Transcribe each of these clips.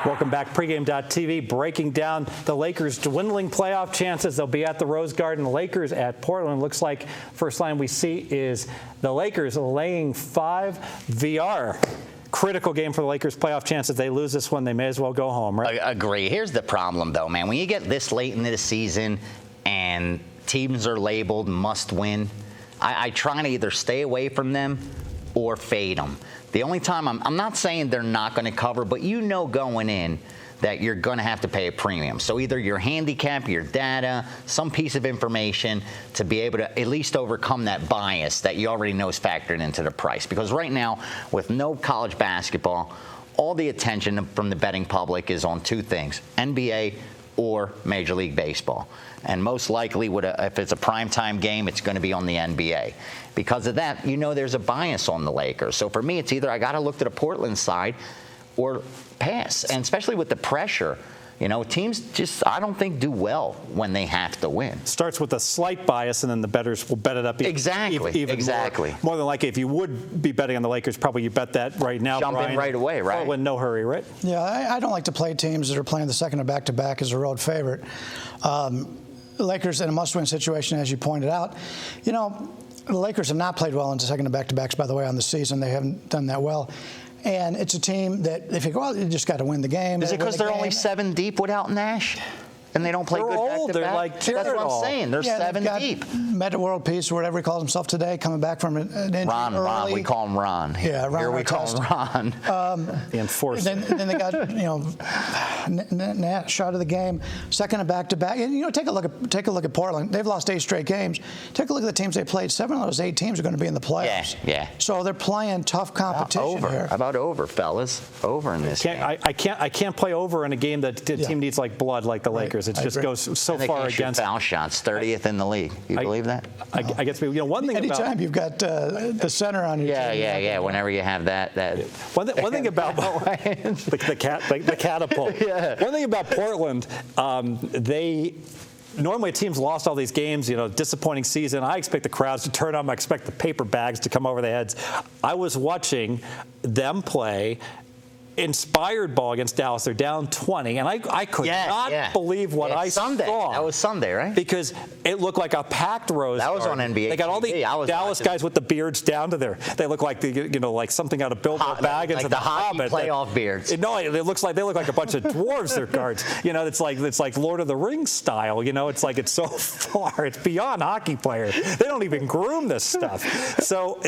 Welcome back. Pregame.tv breaking down the Lakers' dwindling playoff chances. They'll be at the Rose Garden. Lakers at Portland. Looks like first line we see is the Lakers laying 5 VR. Critical game for the Lakers' playoff chances. They lose this one, they may as well go home, right? I agree. Here's the problem, though, man. When you get this late into the season and teams are labeled must win, I try to either stay away from them or fade them. The only time I'm not saying they're not going to cover, but you know going in that you're going to have to pay a premium. So either your handicap, your data, some piece of information to be able to at least overcome that bias that you already know is factored into the price. Because right now, with no college basketball, all the attention from the betting public is on 2 things, NBA or Major League Baseball. And most likely, if it's a primetime game, it's going to be on the NBA. Because of that, you know there's a bias on the Lakers. So for me, it's either I got to look to the Portland side or pass. And especially with the pressure, you know, teams just, I don't think, do well when they have to win. Starts with a slight bias, and then the bettors will bet it up exactly. More than likely, if you would be betting on the Lakers, probably you bet that right now. Jump Bryan, in right away, right? Portland, no hurry, right? Yeah, I don't like to play teams that are playing the second of back-to-back as a road favorite. The Lakers in a must-win situation, as you pointed out. You know, the Lakers have not played well in the second of back-to-backs, by the way, on the season. They haven't done that well. And it's a team that, if you go out, you just got to win the game. Is it because they're only 7 deep without Nash? And they don't play They're good old. back-to-back? They're like That's what I'm saying. They're 7 deep. Meta World Peace, or whatever he calls himself today, coming back from an injury Ron. We call him Ron. Yeah, Ron. Here we call him Ron. The enforcer. Then they got, you know, Nash out of the game, second of back-to-back. And, you know, take a look at Portland. They've lost 8 straight games. Take a look at the teams they played. 7 of those 8 teams are going to be in the playoffs. Yeah. So they're playing tough competition here. How about over, fellas? Over in this game. I can't play over in a game that the team needs like blood like the Lakers. It just goes so far against foul shots, 30th in the league. You believe that? I guess, you know, one thing anytime you've got the center on your team. Yeah. Whenever you have that. One thing about the catapult. Yeah. One thing about Portland, normally teams lost all these games, you know, disappointing season. I expect the crowds to turn on. I expect the paper bags to come over their heads. I was watching them play inspired ball against Dallas. They're down 20, and I could not believe what I saw. That was Sunday, right? Because it looked like a packed Rose That was Garden. on NBA They got all the Dallas guys with the beards down to their. They look like like something out of Bilbo Baggins like and the hockey Hobbit. playoff beards. No, they look like a bunch of dwarves. Their guards. You know, it's like Lord of the Rings style. You know, it's like it's so far. It's beyond hockey players. They don't even groom this stuff. So,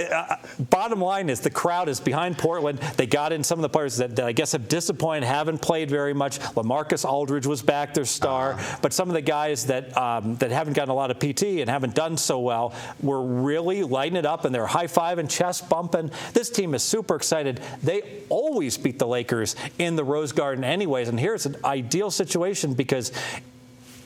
bottom line is the crowd is behind Portland. They got in some of the players that I guess have disappointed, haven't played very much. LaMarcus Aldridge was back, their star, but some of the guys that haven't gotten a lot of PT and haven't done so well were really lighting it up, and they're high-fiving, chest bumping. This team is super excited. They always beat the Lakers in the Rose Garden anyways, and here's an ideal situation because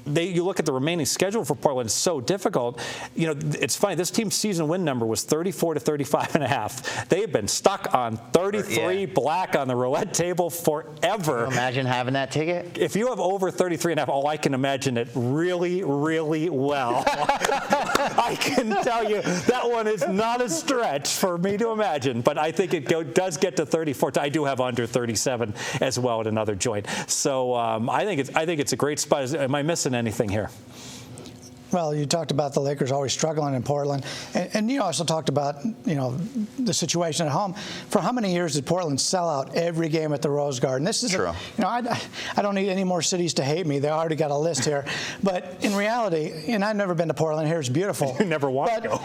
you look at the remaining schedule for Portland, it's so difficult. You know, it's funny, this team's season win number was 34 to 35 and a half. They have been stuck on 33 black on the roulette table forever. Can you imagine having that ticket? If you have over 33 and a half, I can imagine it really, really well. I can tell you that one is not a stretch for me to imagine, but I think it does get to 34. I do have under 37 as well at another joint. So I think it's a great spot. Am I missing anything here? Well, you talked about the Lakers always struggling in Portland, and you also talked about, you know, the situation at home. For how many years did Portland sell out every game at the Rose Garden? This is true. You know, I don't need any more cities to hate me. They already got a list here. But in reality, and I've never been to Portland. Here it's beautiful. You never want to go.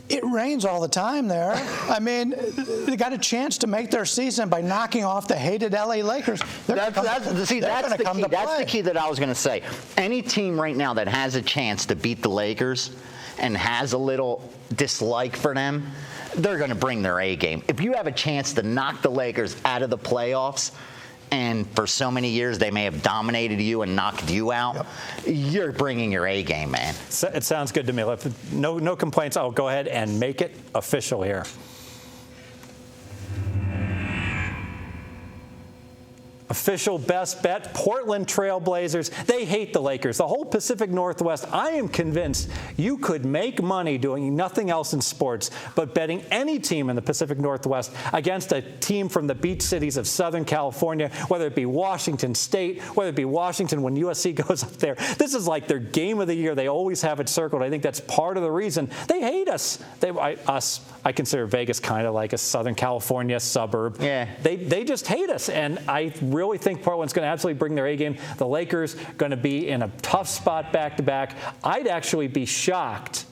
It rains all the time there. I mean, they got a chance to make their season by knocking off the hated LA Lakers. That's the key that I was going to say. Any team right now that has a chance to beat the Lakers and has a little dislike for them, they're going to bring their A game. If you have a chance to knock the Lakers out of the playoffs, and for so many years they may have dominated you and knocked you out, you're bringing your A game, man. It sounds good to me. No complaints. I'll go ahead and make it official here. Official best bet, Portland Trailblazers. They hate the Lakers. The whole Pacific Northwest, I am convinced you could make money doing nothing else in sports but betting any team in the Pacific Northwest against a team from the beach cities of Southern California, whether it be Washington State, whether it be Washington when USC goes up there. This is like their game of the year. They always have it circled. I think that's part of the reason they hate us. I consider Vegas kind of like a Southern California suburb. Yeah. They just hate us, and I really think Portland's going to absolutely bring their A game. The Lakers going to be in a tough spot back-to-back. I'd actually be shocked.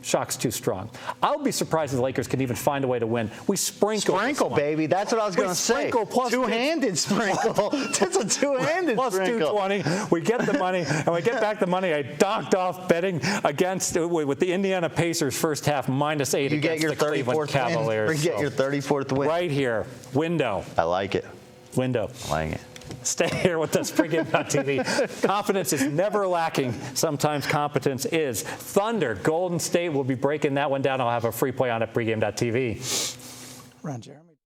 Shock's too strong. I'll be surprised if the Lakers can even find a way to win. We sprinkle. Sprinkle, baby. That's what I was going to say. Two-handed sprinkle. That's a two-handed plus sprinkle. 220. We get the money, and we get back the money I docked off betting against with the Indiana Pacers first half -8 you against the Cleveland Cavaliers. You get your 34th win. Right here. Window. I like it. Window. I like it. Stay here with us, pregame.tv. Confidence is never lacking. Sometimes competence is. Thunder, Golden State. We'll be breaking that one down. I'll have a free play on at pregame.tv. Run, Jeremy.